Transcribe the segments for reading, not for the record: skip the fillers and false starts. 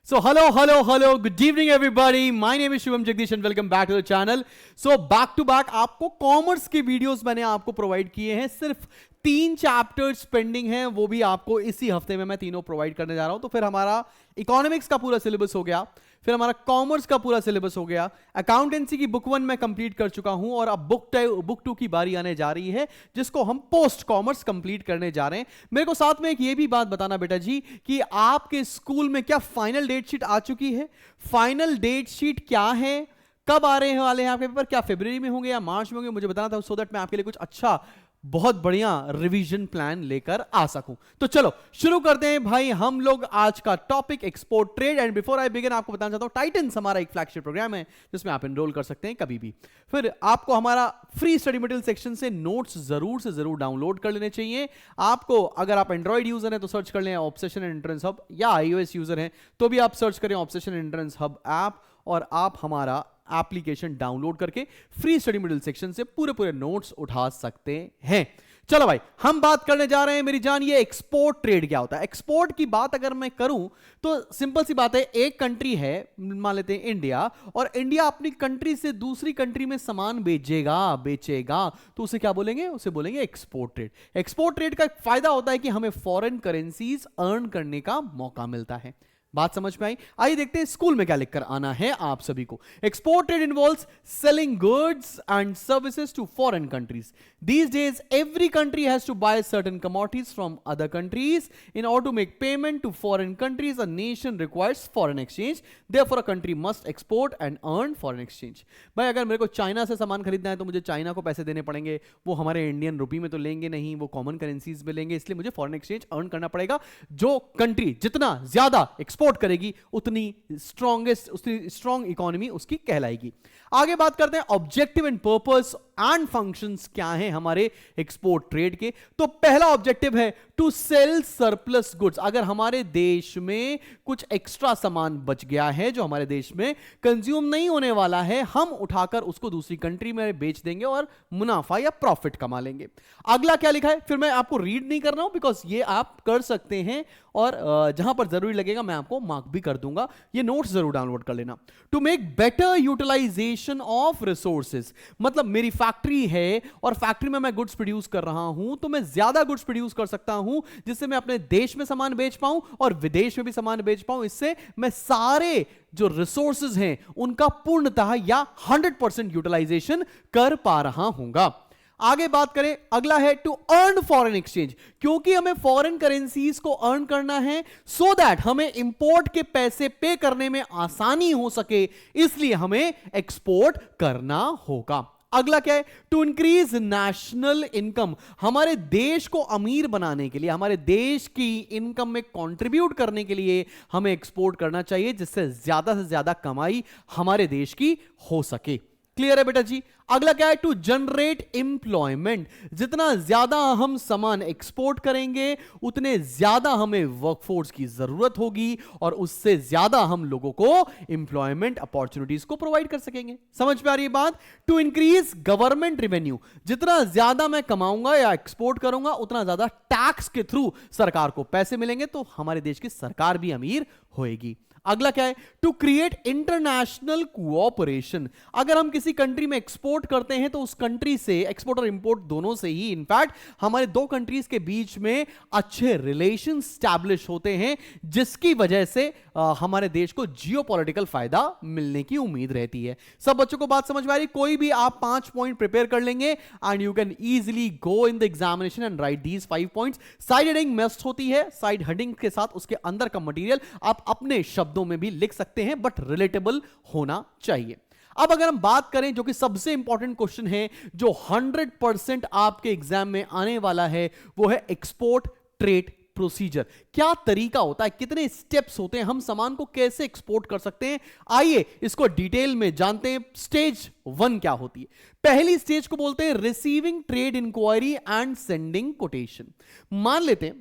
So hello, good evening everybody. My name is Shivam Jagdish and welcome back to the channel. So back to back आपको commerce के videos मैंने आपको provide किए हैं. सिर्फ 3 chapters pending हैं, वो भी आपको इसी हफ्ते में मैं तीनों प्रोवाइड करने जा रहा हूं. तो फिर हमारा इकोनॉमिक्स का पूरा सिलेबस हो गया, फिर हमारा कॉमर्स का पूरा सिलेबस हो गया, अकाउंटेंसी की बुक 1 मैं कंप्लीट कर चुका हूं और अब बुक 2 की बारी आने जा रही है जिसको हम पोस्ट कॉमर्स कंप्लीट करने जा रहे हैं. मेरे को साथ में एक ये भी बात बताना बेटा जी कि आपके स्कूल में क्या फाइनल डेट शीट आ चुकी है? फाइनल डेट शीट क्या है, कब आ रहे हैं वाले हैं आपके पेपर? क्या फरवरी में होंगे या मार्च में होंगे? मुझे बताना था, सो दैट मैं आपके लिए कुछ अच्छा बहुत बढ़िया रिवीजन प्लान लेकर आ सकूं. तो चलो शुरू करते हैं भाई हम लोग आज का topic export trade. And before I begin आपको बताना चाहता हूं टाइटन्स हमारा एक फ्लैगशिप प्रोग्राम है जिसमें आप एनरोल कर सकते हैं कभी भी. फिर आपको हमारा फ्री स्टडी मटेरियल सेक्शन से नोट्स जरूर से जरूर डाउनलोड कर लेने चाहिए. आपको अगर आप एंड्रॉइड यूजर हैं तो सर्च कर लें ऑब्सेशन एंड एंट्रेंस हब, या iOS यूजर हैं तो भी आप सर्च करें obsession and entrance hub app और आप हमारा एप्लीकेशन डाउनलोड करके फ्री स्टडी मटेरियल सेक्शन से पूरे नोट्स उठा सकते हैं. चलो भाई हम बात करने जा रहे हैं मेरी जान, ये एक्सपोर्ट ट्रेड क्या होता है. एक्सपोर्ट की बात अगर मैं करूं तो सिंपल सी बात है, एक कंट्री है मान लेते हैं इंडिया, और इंडिया अपनी कंट्री से दूसरी कंट्री में सामान बेचेगा तो उसे क्या बोलेंगे? उसे बोलेंगे एक्सपोर्ट ट्रेड. एक्सपोर्ट ट्रेड का फायदा होता है कि हमें फॉरेन करेंसीज अर्न करने का मौका मिलता है. बात समझ में आई? आइए देखते हैं स्कूल में क्या लिखकर आना है आप सभी को. Export trade involves selling goods and services to foreign countries. These days every country has to buy certain commodities from other countries. In order to make payment to foreign countries, a nation requires foreign exchange. Therefore a country must export and earn foreign exchange. भाई अगर मेरे को China से सामान खरीदना है तो मुझे चाइना को पैसे देने पड़ेंगे. वो हमारे इंडियन रुपी में तो लेंगे नहीं, वो कॉमन करेंसीज में लेंगे, इसलिए मुझे फॉरेन एक्सचेंज अर्न करना पड़ेगा. जो कंट्री जितना ज्यादा एक्सपोर्ट करेगी उतनी स्ट्रॉन्ग इकोनॉमी उसकी कहलाएगी. आगे बात करते हैं objective and purpose and functions क्या हैं हमारे एक्सपोर्ट ट्रेड के. तो पहला ऑब्जेक्टिव है टू सेल सरप्लस गुड्स. अगर हमारे देश में कुछ एक्स्ट्रा सामान बच गया है जो हमारे देश में कंज्यूम नहीं होने वाला है, हम उठाकर उसको दूसरी कंट्री में बेच देंगे और मुनाफा या प्रॉफिट कमा लेंगे. अगला क्या लिखा है, फिर मैं आपको रीड नहीं कर रहा हूं बिकॉज ये आप कर सकते हैं और जहां पर जरूरी लगेगा मैं आपको मार्क भी कर दूंगा. ये नोट्स जरूर डाउनलोड कर लेना. To make better utilization of resources, मतलब मेरी फैक्ट्री है और फैक्ट्री में मैं गुड्स प्रोड्यूस कर रहा हूं तो मैं ज्यादा गुड्स प्रोड्यूस कर सकता हूं जिससे मैं अपने देश में सामान बेच पाऊं और विदेश में भी सामान बेच पाऊं. इससे मैं सारे जो रिसोर्सेज हैं उनका पूर्णतः या 100% यूटिलाइजेशन कर पा रहा हूंगा. आगे बात करें, अगला है टू अर्न फॉरेन एक्सचेंज. क्योंकि हमें फॉरेन करेंसीज को अर्न करना है सो दैट हमें इंपोर्ट के पैसे पे करने में आसानी हो सके, इसलिए हमें एक्सपोर्ट करना होगा. अगला क्या है, टू इंक्रीज नेशनल इनकम. हमारे देश को अमीर बनाने के लिए, हमारे देश की इनकम में कंट्रीब्यूट करने के लिए हमें एक्सपोर्ट करना चाहिए जिससे ज्यादा से ज्यादा कमाई हमारे देश की हो सके. क्लियर है बेटा जी? अगला क्या है, टू जनरेट एम्प्लॉयमेंट. जितना ज्यादा हम सामान एक्सपोर्ट करेंगे उतने ज्यादा हमें वर्कफोर्स की जरूरत होगी और उससे ज्यादा हम लोगों को एम्प्लॉयमेंट अपॉर्चुनिटीज को प्रोवाइड कर सकेंगे. समझ में आ रही है बात? To increase government revenue. जितना ज्यादा मैं कमाऊंगा या एक्सपोर्ट करूंगा उतना ज्यादा टैक्स के थ्रू सरकार को पैसे मिलेंगे तो हमारे देश की सरकार भी अमीर होएगी. अगला क्या है, टू क्रिएट इंटरनेशनल कोऑपरेशन. अगर हम किसी कंट्री में एक्सपोर्ट करते हैं तो उस कंट्री से, एक्सपोर्ट और इंपोर्ट दोनों से ही इनफैक्ट हमारे दो कंट्रीज के बीच में अच्छे रिलेशन स्टैब्लिश होते हैं जिसकी वजह से हमारे देश को जियोपॉलिटिकल फायदा मिलने की उम्मीद रहती है. सब बच्चों को बात समझ में आ रही? कोई भी आप 5 पॉइंट प्रिपेयर कर लेंगे and you can easily go in the examination and right these 5 points. Side heading must होती है, साइड हेडिंग के साथ उसके अंदर का मटेरियल आप अपने शब्दों में भी लिख सकते हैं बट रिलेटेबल होना चाहिए. अब अगर हम बात करें जो कि सबसे इंपॉर्टेंट क्वेश्चन है जो 100% आपके एग्जाम में आने वाला है, वो है एक्सपोर्ट ट्रेड प्रोसीजर. क्या तरीका होता है, कितने स्टेप्स होते हैं, हम सामान को कैसे एक्सपोर्ट कर सकते हैं? आइए इसको डिटेल में जानते हैं. स्टेज 1 क्या होती है? पहली स्टेज को बोलते हैं receiving trade inquiry and sending quotation. मान लेते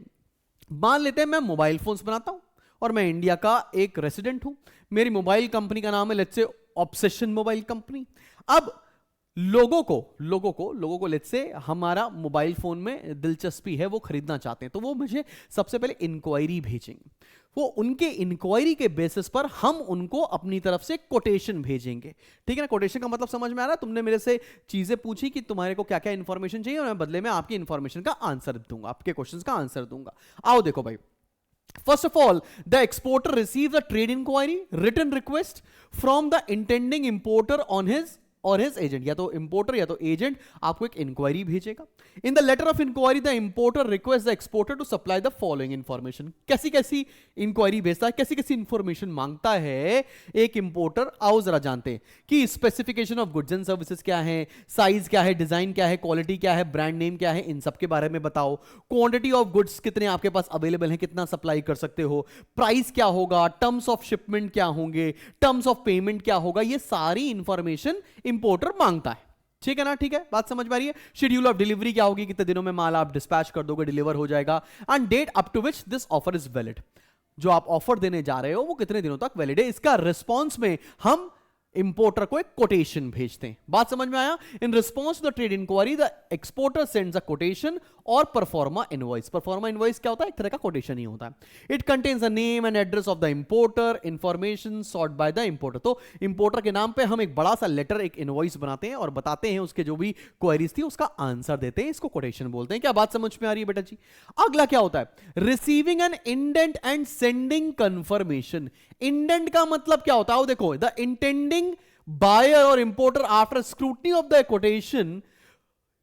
हैं मैं मोबाइल फोन्स बनाता हूं और मैं इंडिया का एक रेसिडेंट हूं. मेरी मोबाइल कंपनी का नाम है let's say obsession mobile company. अब लोगों को लेट्स से हमारा मोबाइल फोन में दिलचस्पी है, वो खरीदना चाहते हैं, तो वो मुझे सबसे पहले इंक्वायरी भेजेंगे। वो उनके इंक्वायरी के बेसिस पर हम उनको अपनी तरफ से कोटेशन भेजेंगे। ठीक है ना? कोटेशन का मतलब समझ में आ रहा है? तुमने मेरे से चीजें पूछी कि तुम्हारे को क्या क्या इंफॉर्मेशन चाहिए, और मैं बदले में आपकी इंफॉर्मेशन का आंसर दूंगा, आपके क्वेश्चंस का आंसर दूंगा। आओ देखो भाई, first of all, the exporter receives a trade inquiry written request from the intending importer on his और his agent, या तो इंपोर्टर या तो एजेंट आपको एक इंक्वायरी भेजेगा। In the letter of inquiry the importer request the exporter to supply the following information. कैसी कैसी इंक्वायरी भेजता है, कैसी कैसी इंफॉर्मेशन मांगता है एक इंपोर्टर, आओ जरा जानते हैं कि specification of goods and services क्या है, साइज क्या है, डिजाइन क्या है, क्वालिटी क्या है, ब्रांड नेम क्या है, इन सब के बारे में बताओ। क्वांटिटी ऑफ गुड्स कितने आपके पास अवेलेबल है, कितना सप्लाई कर सकते हो, प्राइस क्या होगा, टर्म्स ऑफ शिपमेंट क्या होंगे, टर्म्स ऑफ पेमेंट क्या होगा, ये सारी इंफॉर्मेशन इंपोर्टर मांगता है। ठीक है ना? ठीक है, बात समझ में आ रही है? शेड्यूल ऑफ डिलीवरी क्या होगी, कितने दिनों में माल आप डिस्पैच कर दोगे, डिलीवर हो जाएगा, and date up to which this offer is valid. जो आप ऑफर देने जा रहे हो वो कितने दिनों तक वैलिड है, इसका रिस्पॉन्स में हम इंपोर्टर को एक कोटेशन भेजते हैं। बात समझ में आया? In response to the trade inquiry the exporter sends a quotation or proforma invoice. Proforma invoice क्या होता है? एक तरह का कोटेशन ही होता है। It contains the name and address of the importer, information sort by the importer. तो importer के नाम पे हम एक बड़ा सा लेटर, एक इनवॉइस बनाते हैं और बताते हैं उसके जो भी क्वेरीज थी उसका आंसर देते हैं, इसको कोटेशन बोलते हैं। क्या बात समझ में आ रही है बेटा जी? अगला क्या होता है? Receiving N indent and sending confirmation. Indent का मतलब क्या होता है? देखो, the intending buyer or importer after scrutiny of the quotation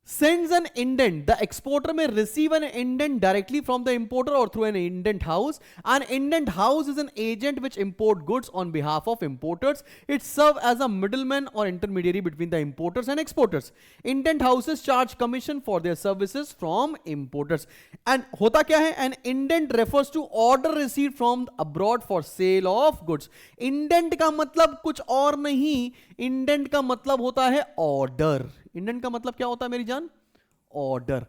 sends an indent. The exporter may receive an indent directly from the importer or through an indent house. An indent house is an agent which import goods on behalf of importers. It serves as a middleman or intermediary between the importers and exporters. Indent houses charge commission for their services from importers. And होता क्या है? An indent refers to order received from abroad for sale of goods. Indent का मतलब कुछ और नहीं, indent का मतलब होता है ऑर्डर। इंडेंट का मतलब क्या होता है मेरी जान? ऑर्डर।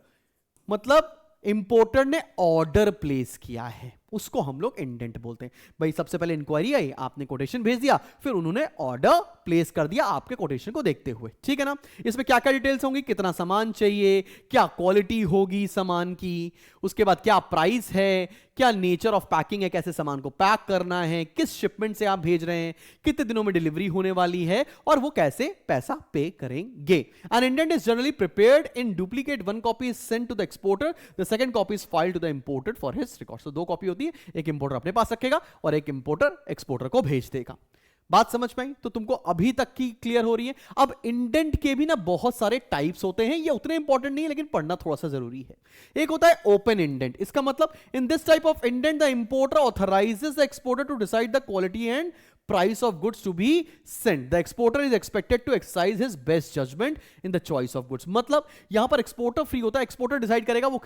मतलब इंपोर्टर ने ऑर्डर प्लेस किया है, उसको हम लोग इंडेंट बोलते हैं। भाई सबसे पहले इंक्वायरी आई, आपने कोटेशन भेज दिया, फिर उन्होंने ऑर्डर प्लेस कर दिया आपके कोटेशन को देखते हुए। ठीक है ना? इसमें क्या क्या डिटेल्स होंगी? कितना सामान चाहिए, क्या क्वालिटी होगी सामान की, उसके बाद क्या प्राइस है, क्या नेचर ऑफ पैकिंग है, कैसे सामान को पैक करना है, किस शिपमेंट से आप भेज रहे हैं, कितने दिनों में डिलीवरी होने वाली है, और वो कैसे पैसा पे करेंगे। An indent is generally prepared in duplicate. One copy is sent to the exporter, the second copy is filed to the imported for his record. तो दो कॉपी होती है, एक इंपोर्टर अपने पास रखेगा और एक इंपोर्टर एक्सपोर्टर को भेज देगा। बात समझ में आई? तो तुमको अभी तक की क्लियर हो रही है? अब इंडेंट के भी ना बहुत सारे टाइप्स होते हैं, ये उतने इंपॉर्टेंट नहीं है लेकिन पढ़ना थोड़ा सा जरूरी है। एक होता है ओपन इंडेंट। इसका मतलब in this type of indent the importer authorises the exporter to decide the quality and price of goods to be sent. The exporter is expected to exercise his best judgment in the choice of goods. मतलब यहां पर exporter free होता है, exporter decide करेगा वो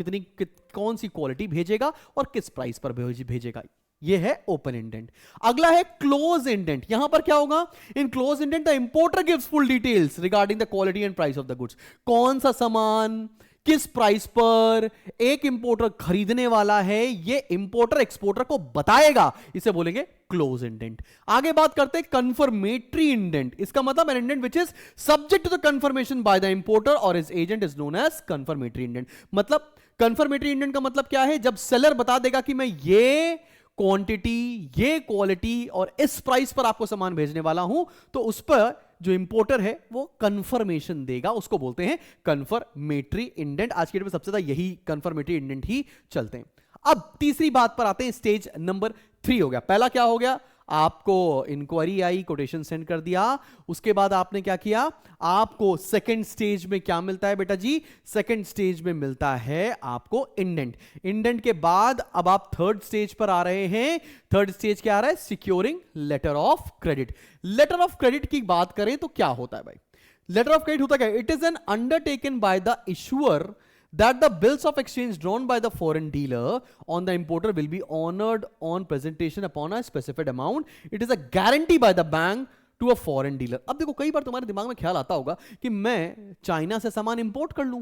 कौन सी quality भेजेगा और किस प्राइस पर भेजेगा। ये है ओपन इंडेंट। अगला है क्लोज इंडेंट। यहां पर क्या होगा? In close indent the importer gives full details regarding the quality and price of the goods. कौन सा सामान किस प्राइस पर एक इंपोर्टर खरीदने वाला है, ये इंपोर्टर एक्सपोर्टर को बताएगा, इसे बोलेंगे क्लोज इंडेंट। आगे बात करते हैं कंफर्मेटरी इंडेंट। इसका मतलब an indent which is subject to the confirmation by the importer और his agent is known as confirmatory indent. मतलब कंफर्मेटरी इंडेंट का मतलब क्या है? जब सेलर बता देगा कि मैं ये क्वांटिटी, ये क्वालिटी और इस प्राइस पर आपको सामान भेजने वाला हूं, तो उस पर जो इंपोर्टर है वो कंफर्मेशन देगा, उसको बोलते हैं कंफर्मेटरी इंडेंट। आज के डेट में सबसे ज्यादा यही कंफर्मेटरी इंडेंट ही चलते हैं। अब तीसरी बात पर आते हैं, स्टेज नंबर 3 हो गया। पहला क्या हो गया? आपको इंक्वायरी आई, कोटेशन सेंड कर दिया, उसके बाद आपने क्या किया? आपको सेकंड स्टेज में क्या मिलता है बेटा जी? सेकंड स्टेज में मिलता है आपको इंडेंट। इंडेंट के बाद अब आप थर्ड स्टेज पर आ रहे हैं। थर्ड स्टेज क्या आ रहा है? Securing letter of credit. Letter of credit की बात करें तो क्या होता है भाई? लेटर ऑफ क्रेडिट होता क्या? It is an undertaken by the issuer that the bills of exchange drawn by the foreign dealer on the importer will be honored on presentation upon a specified amount. It is a guarantee by the bank to a foreign dealer. अब देखो, कई बार तुम्हारे दिमाग में ख्याल आता होगा कि मैं चाइना से सामान इंपोर्ट कर लूं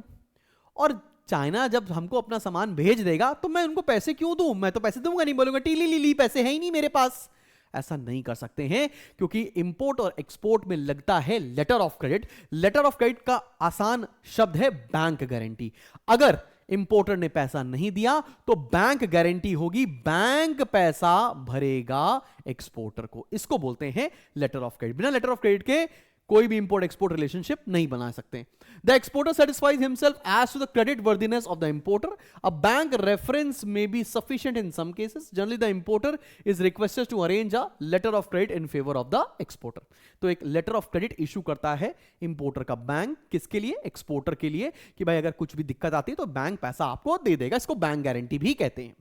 और चाइना जब हमको अपना सामान भेज देगा तो मैं उनको पैसे क्यों दूं? मैं तो पैसे दूंगा नहीं, बोलूंगा टीली लीली पैसे है ही नहीं मेरे पास। ऐसा नहीं कर सकते हैं, क्योंकि इंपोर्ट और एक्सपोर्ट में लगता है letter of credit. Letter of credit का आसान शब्द है बैंक गारंटी। अगर इंपोर्टर ने पैसा नहीं दिया तो बैंक गारंटी होगी, बैंक पैसा भरेगा एक्सपोर्टर को। इसको बोलते हैं लेटर ऑफ क्रेडिट। बिना लेटर ऑफ क्रेडिट के कोई भी इंपोर्ट एक्सपोर्ट रिलेशनशिप नहीं बना सकते। The exporter satisfies himself as to the credit worthiness of the importer. A bank reference may be sufficient in some cases. Generally the importer is requested to arrange a letter of credit in favour of the exporter. तो एक letter of credit issue करता है importer का bank, किसके लिए? Exporter के लिए, कि भाई अगर कुछ भी दिक्कत आती है तो बैंक पैसा आपको दे देगा। इसको बैंक गारंटी भी कहते हैं।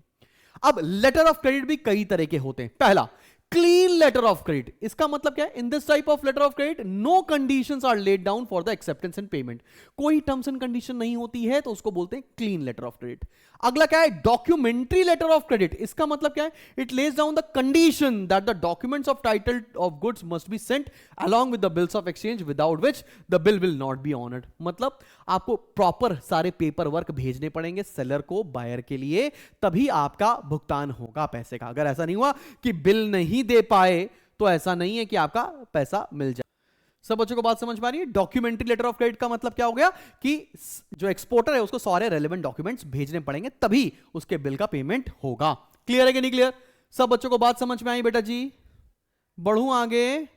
अब लेटर ऑफ क्रेडिट भी कई तरह के होते हैं। पहला, क्लीन लेटर ऑफ क्रेडिट। इसका मतलब क्या है? In this type of letter of credit no conditions are laid down for the acceptance and payment. कोई टर्म्स एंड कंडीशन नहीं होती है, तो उसको बोलते हैं क्लीन लेटर ऑफ क्रेडिट। अगला क्या है? Documentary letter of credit. इसका मतलब क्या है? It lays down the condition that the documents of title of goods must be sent along with the bills of exchange without which the bill will not be honored। मतलब आपको proper सारे paper work भेजने पड़ेंगे seller को, buyer के लिए, तभी आपका भुगतान होगा पैसे का। अगर ऐसा नहीं हुआ कि बिल नहीं दे पाए तो ऐसा नहीं है कि आपका पैसा मिल जाए। सब बच्चों को बात समझ पा रही है? डॉक्यूमेंट्री लेटर ऑफ क्रेडिट का मतलब क्या हो गया कि जो एक्सपोर्टर है उसको सारे रेलेवेंट डॉक्यूमेंट्स भेजने पड़ेंगे, तभी उसके बिल का पेमेंट होगा। क्लियर है कि नहीं क्लियर? सब बच्चों को बात समझ में आई बेटा जी? बढ़ूं आगे?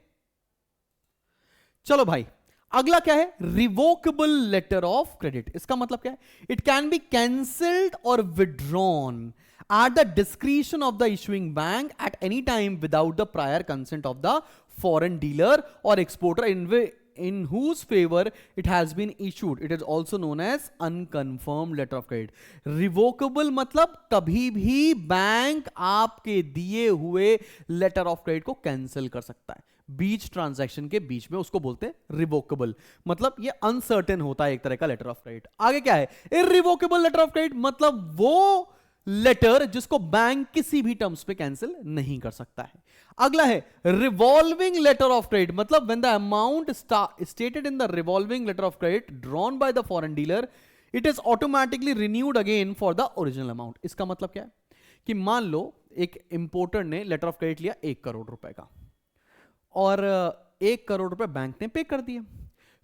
चलो भाई, अगला क्या है? Revocable letter of credit. इसका मतलब क्या है? It can be cancelled or withdrawn at the discretion of the issuing bank at any time without the prior consent of the foreign dealer or exporter in whose favor it has been issued. It is also known as unconfirmed letter of credit. Revocable मतलब कभी भी bank आपके दिए हुए letter of credit को cancel कर सकता है बीच ट्रांजैक्शन के बीच में, उसको बोलते हैं रिवोकेबल। मतलब ये अनसर्टेन होता है एक तरह का लेटर ऑफ क्रेडिट। आगे क्या है? इररिवोकेबल लेटर ऑफ क्रेडिट मतलब वो लेटर जिसको बैंक किसी भी टर्म्स पे कैंसिल नहीं कर सकता है। अगला है रिवॉल्विंग लेटर ऑफ क्रेडिट। मतलब when the amount stated in the revolving letter of credit drawn by the foreign dealer it is automatically renewed again for the original amount. इसका मतलब क्या है कि मान लो एक इंपोर्टर ने लेटर ऑफ क्रेडिट लिया 1 करोड़ रुपए का, और 1 करोड़ रुपए बैंक ने पे कर दिए।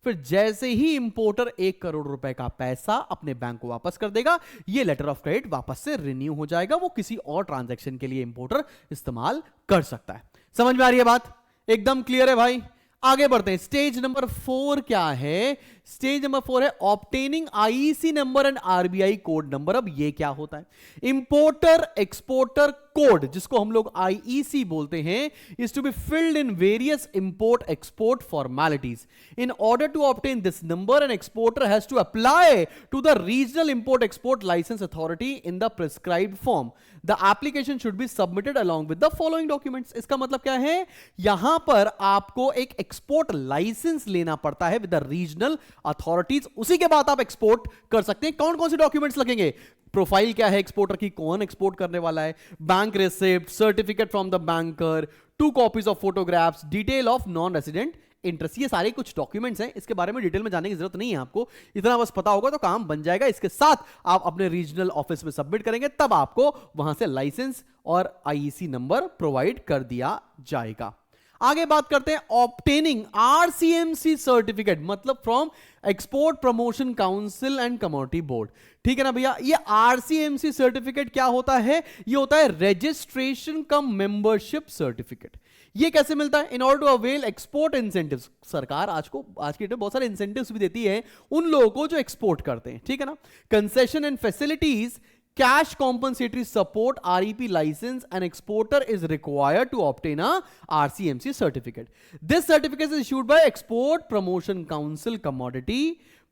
फिर जैसे ही इंपोर्टर 1 करोड़ रुपए का पैसा अपने बैंक को वापस कर देगा, ये लेटर ऑफ क्रेडिट वापस से रिन्यू हो जाएगा। वो किसी और ट्रांजैक्शन के लिए इंपोर्टर इस्तेमाल कर सकता है। समझ में आ रही है बात? एकदम क्लियर है भाई? आगे बढ़ते हैं। स्टेज नंबर 4 क्या है? स्टेज नंबर 4 है obtaining IEC number and RBI code number. अब ये क्या होता है? इंपोर्टर एक्सपोर्टर कोड, जिसको हम लोग आईईसी बोलते हैं, is to be filled in various import export formalities. In order to obtain this number an exporter has to apply to the regional import export licence authority in the prescribed form. The application should be submitted along with the following documents. इसका मतलब क्या है? यहां पर आपको एक export licence लेना पड़ता है विद द रीजनल अथॉरिटीज, उसी के बाद आप एक्सपोर्ट कर सकते हैं। कौन कौन से डॉक्यूमेंट्स लगेंगे? प्रोफाइल क्या है एक्सपोर्टर की, कौन एक्सपोर्ट करने वाला है, bank receipt, certificate from the banker, 2 copies of photographs, detail of non resident interest. ये सारे कुछ डॉक्यूमेंट्स हैं, इसके बारे में डिटेल में जाने की जरूरत नहीं है आपको, इतना बस पता होगा तो काम बन जाएगा। इसके साथ आप अपने रीजनल ऑफिस में सबमिट करेंगे, तब आपको वहां से लाइसेंस और आईईसी नंबर प्रोवाइड कर दिया जाएगा। आगे बात करते हैं ऑब्टेनिंग आरसीएमसी सर्टिफिकेट, मतलब from export promotion council and commodity board. ठीक है ना भैया? ये आरसीएमसी सर्टिफिकेट क्या होता है? ये होता है रजिस्ट्रेशन कम मेंबरशिप सर्टिफिकेट। ये कैसे मिलता है? In order to avail export incentives. सरकार आज की डेट में बहुत सारे इंसेंटिव्स भी देती है उन लोगों को जो एक्सपोर्ट करते हैं। ठीक है ना? Concession and facilities, cash compensatory support, REP license, an exporter is required to obtain a RCMC certificate. This certificate is issued by Export Promotion Council Commodity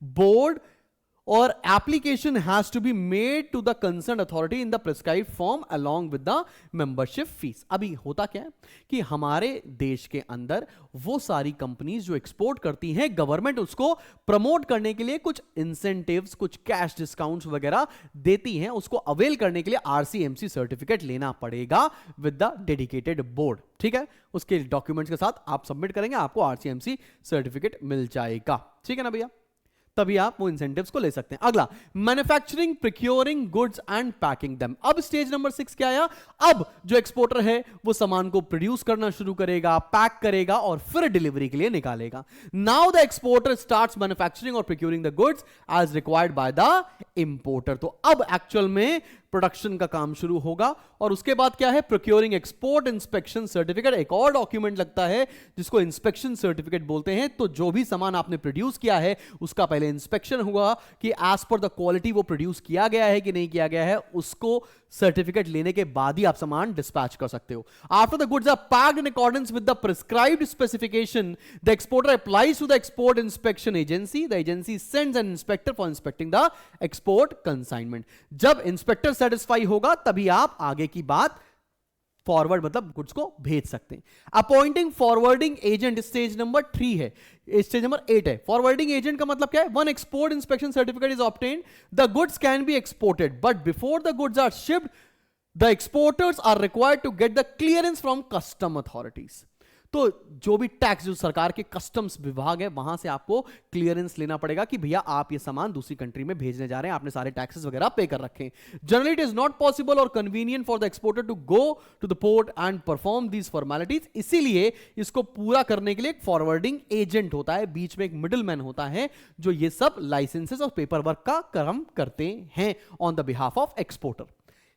Board or application has to be made to the concerned authority in the prescribed form along with the membership fees. अभी होता क्या है कि हमारे देश के अंदर वो सारी कंपनीज जो एक्सपोर्ट करती हैं, गवर्नमेंट उसको प्रमोट करने के लिए कुछ इंसेंटिव्स, कुछ कैश डिस्काउंट्स वगैरह देती हैं। उसको अवेल करने के लिए आरसीएमसी सर्टिफिकेट लेना पड़ेगा विद द डेडिकेटेड बोर्ड। ठीक है? उसके डॉक्यूमेंट्स के साथ आप सबमिट करेंगे, आपको आरसीएमसी सर्टिफिकेट मिल जाएगा। ठीक है ना भैया? तभी आप वो इंसेंटिव्स को ले सकते हैं। अगला, manufacturing, procuring goods and packing them. अब स्टेज नंबर 6 क्या आया? अब जो एक्सपोर्टर है वो सामान को प्रोड्यूस करना शुरू करेगा, पैक करेगा और फिर डिलीवरी के लिए निकालेगा। Now the exporter starts manufacturing और procuring the goods as required by the importer. तो अब एक्चुअल में प्रोडक्शन का काम शुरू होगा। और उसके बाद क्या है? प्रोक्योरिंग एक्सपोर्ट इंस्पेक्शन सर्टिफिकेट, एक और डॉक्यूमेंट लगता है जिसको इंस्पेक्शन सर्टिफिकेट बोलते हैं। तो जो भी सामान आपने प्रोड्यूस किया है उसका पहले इंस्पेक्शन हुआ कि एज पर द क्वालिटी वो प्रोड्यूस किया गया है कि नहीं किया गया है, उसको सर्टिफिकेट लेने के बाद ही आप सामान डिस्पैच कर सकते हो। After the goods are packed in accordance with the prescribed specification, the exporter applies to the export inspection agency, the agency sends an inspector for inspecting the export consignment. जब inspector satisfy होगा तभी आप आगे की बात forward मतलब goods को भेज सकते हैं। Appointing forwarding agent stage number 3 है। स्टेज नंबर 8 है। फॉरवर्डिंग एजेंट का मतलब क्या है? One export inspection certificate is obtained, the goods can be exported but before the goods are shipped the exporters are required to get the clearance from custom authorities. तो जो भी tax, जो सरकार के कस्टम्स विभाग है, वहां से आपको क्लियरेंस लेना पड़ेगा कि भैया आप ये सामान दूसरी कंट्री में भेजने जा रहे हैं, आपने सारे टैक्सेस वगैरह पे कर रखे हैं। Generally it is not possible और convenient for the exporter to go to the port and perform these formalities. इसीलिए इसको पूरा करने के लिए एक फॉरवर्डिंग एजेंट होता है, बीच में एक मिडिलमैन होता है जो ये सब लाइसेंसेस और पेपर वर्क का काम करते हैं on the behalf of exporter.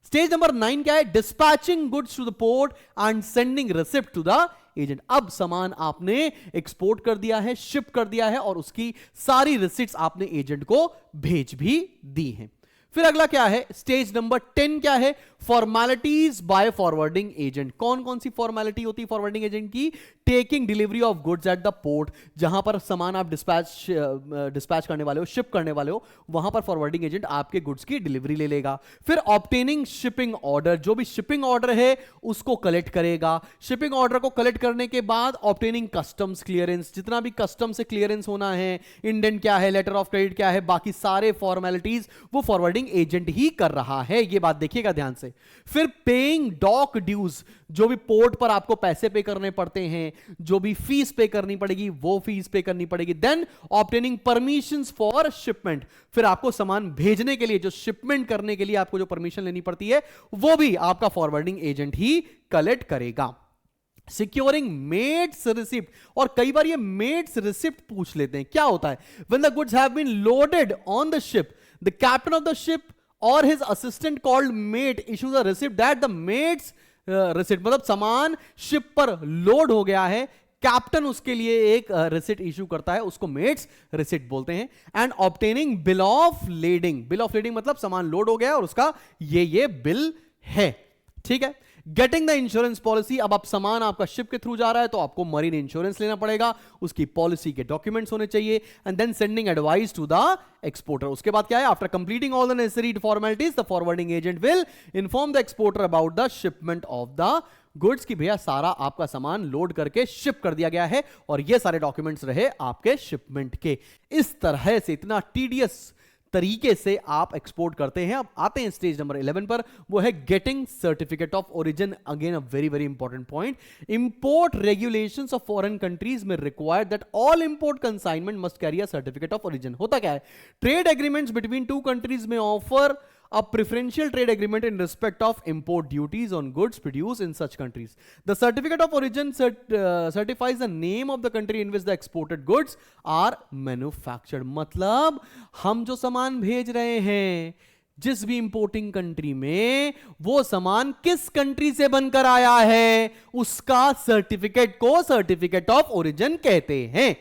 Stage number 9 क्या है? Dispatching goods to the port and sending receipt to the agent. अब सामान आपने एक्सपोर्ट कर दिया है, शिप कर दिया है और उसकी सारी रिसिप्ट्स आपने एजेंट को भेज भी दी हैं। फिर अगला क्या है? स्टेज नंबर 10 क्या है? Formalities by forwarding agent. कौन कौन सी फॉर्मेलिटी होती है फॉरवर्डिंग एजेंट की? Taking delivery of goods at the port, जहां पर सामान आप डिस्पैच करने वाले हो, शिप करने वाले हो, वहां पर फॉरवर्डिंग एजेंट आपके गुड्स की डिलीवरी ले लेगा। फिर ऑब्टेनिंग शिपिंग ऑर्डर, जो भी शिपिंग ऑर्डर है उसको कलेक्ट करेगा। शिपिंग ऑर्डर को कलेक्ट करने के बाद ऑब्टेनिंग कस्टम्स क्लियरेंस, जितना भी कस्टम से क्लियरेंस होना है, इंडेंट क्या है, लेटर ऑफ क्रेडिट क्या है, बाकी सारे फॉर्मेलिटीज वो फॉरवर्डिंग एजेंट ही कर रहा है। ये बात देखिएगा ध्यान से। फिर पेइंग डॉक ड्यूज, जो भी पोर्ट पर आपको पैसे पे करने पड़ते हैं, जो भी फीस पे करनी पड़ेगी वो फीस पे करनी पड़ेगी। Then obtaining permissions for shipment, फिर आपको सामान भेजने के लिए, जो शिपमेंट करने के लिए आपको जो परमिशन लेनी पड़ती है वो भी आपका फॉरवर्डिंग एजेंट ही कलेक्ट करेगा। सिक्योरिंग मेड्स रिसिप्ट, और कई बार ये मेड्स रिसिप्ट पूछ लेते हैं। क्या होता है? When the goods have been loaded on the ship, the captain of the ship और his assistant called mate issues a receipt that the mate's receipt, मतलब सामान शिप पर लोड हो गया है, कैप्टन उसके लिए एक रिसिप्ट इशू करता है, उसको मेड्स रिसिप्ट बोलते हैं। And obtaining bill of lading, bill of lading मतलब सामान लोड हो गया और उसका ये बिल है। ठीक है। गेटिंग द इंश्योरेंस पॉलिसी, अब आप सामान आपका शिप के थ्रू जा रहा है तो आपको मरीन इंश्योरेंस लेना पड़ेगा, उसकी पॉलिसी के डॉक्यूमेंट्स होने चाहिए। And then sending advice to the exporter. उसके बाद क्या है? After completing all the necessary formalities the forwarding agent will inform the exporter about the shipment of the goods, की भैया सारा आपका सामान लोड करके शिप कर दिया गया है और ये सारे डॉक्यूमेंट्स रहे आपके शिपमेंट के। इस तरह से इतना टीडियस तरीके से आप एक्सपोर्ट करते हैं। अब आते हैं स्टेज नंबर 11 पर, वो है getting certificate of origin. Again a very very important point. Import regulations of foreign countries में require that all import consignment must carry a certificate of origin. होता क्या है? Trade agreements between two countries में offer a preferential trade agreement in respect of import duties on goods produced in such countries. The certificate of origin certifies the name of the country in which the exported goods are manufactured. मतलब हम जो सामान भेज रहे हैं जिस भी importing country में, वो सामान किस कंट्री से बनकर आया है उसका सर्टिफिकेट को सर्टिफिकेट ऑफ ओरिजिन कहते हैं।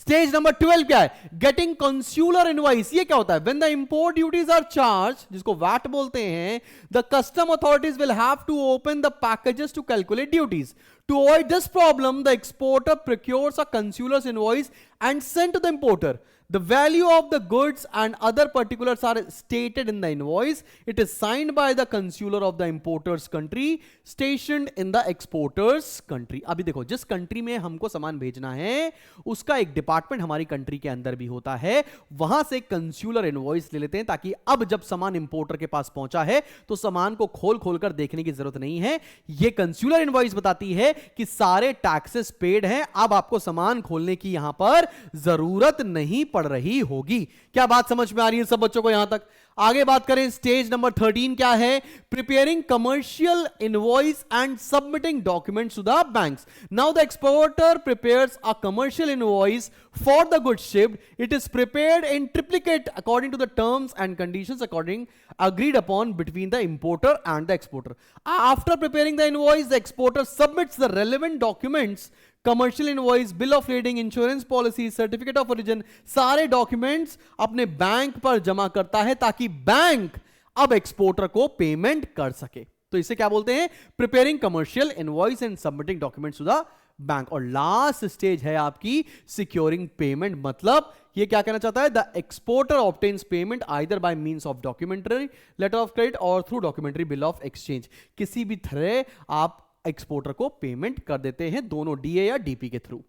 स्टेज नंबर 12 क्या है? Getting consular invoice. ये क्या होता है? When the import duties are charge, जिसको वैट बोलते हैं, the custom authorities will have to open the packages to calculate duties. To avoid this problem, the exporter procures a consular's invoice and sent to the importer. The value of the goods and other particulars are stated in the invoice. It is signed by the consular of the importer's country stationed in the exporter's country. अभी देखो, जिस country में हमको सामान भेजना है उसका एक डिपार्टमेंट हमारी कंट्री के अंदर भी होता है, वहां से कंस्यूलर इनवॉइस ले लेते हैं ताकि अब जब सामान इंपोर्टर के पास पहुंचा है तो सामान को खोल खोल कर देखने की जरूरत नहीं है। यह कंस्यूलर इनवॉइस बताती है कि सारे टैक्सेस पेड हैं, अब आपको सामान खोलने की यहां पर जरूरत नहीं पड़ रही होगी। क्या बात समझ में आ रही है सब बच्चों को यहां तक? आगे बात करें, स्टेज नंबर 13 क्या है? Preparing commercial invoice and submitting documents to the banks. Now the exporter prepares a commercial invoice for the goods shipped. It is prepared in triplicate according to the terms and conditions according agreed upon between the importer and the exporter. After preparing the invoice, the exporter submits the relevant documents, commercial invoice, bill of leading, insurance policy, certificate of origin, सारे documents अपने bank पर जमा करता है ताकि bank अब exporter को payment कर सके। तो इसे क्या बोलते हैं? Preparing commercial invoice and submitting documents to the bank. और लास्ट स्टेज है आपकी सिक्योरिंग पेमेंट। मतलब ये क्या कहना चाहता है? The exporter obtains payment either by means of documentary letter of credit और through documentary bill of exchange. किसी भी तरह आप एक्सपोर्टर को पेमेंट कर देते हैं, दोनों डीए या डीपी के थ्रू।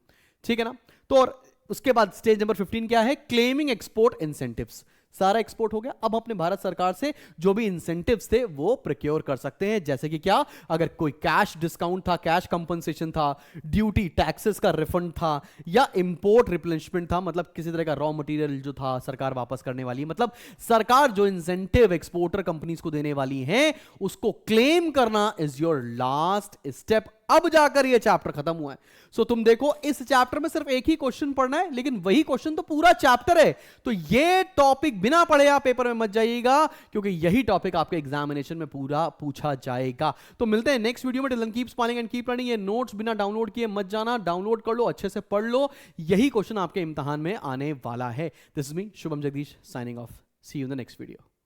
ठीक है ना? तो और उसके बाद स्टेज नंबर 15 क्या है? Claiming export incentives. सारा एक्सपोर्ट हो गया, अब अपने भारत सरकार से जो भी इंसेंटिव्स थे वो प्रोक्योर कर सकते हैं। जैसे कि क्या? अगर कोई कैश डिस्काउंट था, कैश कंपनसेशन था, ड्यूटी टैक्सेस का रिफंड था, या इंपोर्ट रिप्लेनिशमेंट था, मतलब किसी तरह का रॉ मटेरियल जो था सरकार वापस करने वाली है। मतलब सरकार जो इंसेंटिव एक्सपोर्टर कंपनीज को देने वाली है उसको क्लेम करना इज योर लास्ट स्टेप। अब जाकर ये चैप्टर खत्म हुआ है। सो तुम देखो, इस चैप्टर में सिर्फ एक ही क्वेश्चन पढ़ना है, लेकिन वही क्वेश्चन तो पूरा चैप्टर है। तो ये टॉपिक बिना पढ़े आप पेपर में मत जाइएगा, क्योंकि यही टॉपिक आपके एग्जामिनेशन में पूरा पूछा जाएगा। तो मिलते हैं नेक्स्ट वीडियो में। Till then keep smiling and keep learning. ये नोट्स बिना डाउनलोड किए मत जाना, डाउनलोड कर लो, अच्छे से पढ़ लो, यही क्वेश्चन आपके इम्तिहान में आने वाला है। This is me Shubham Jagdish signing off. See you in the next video.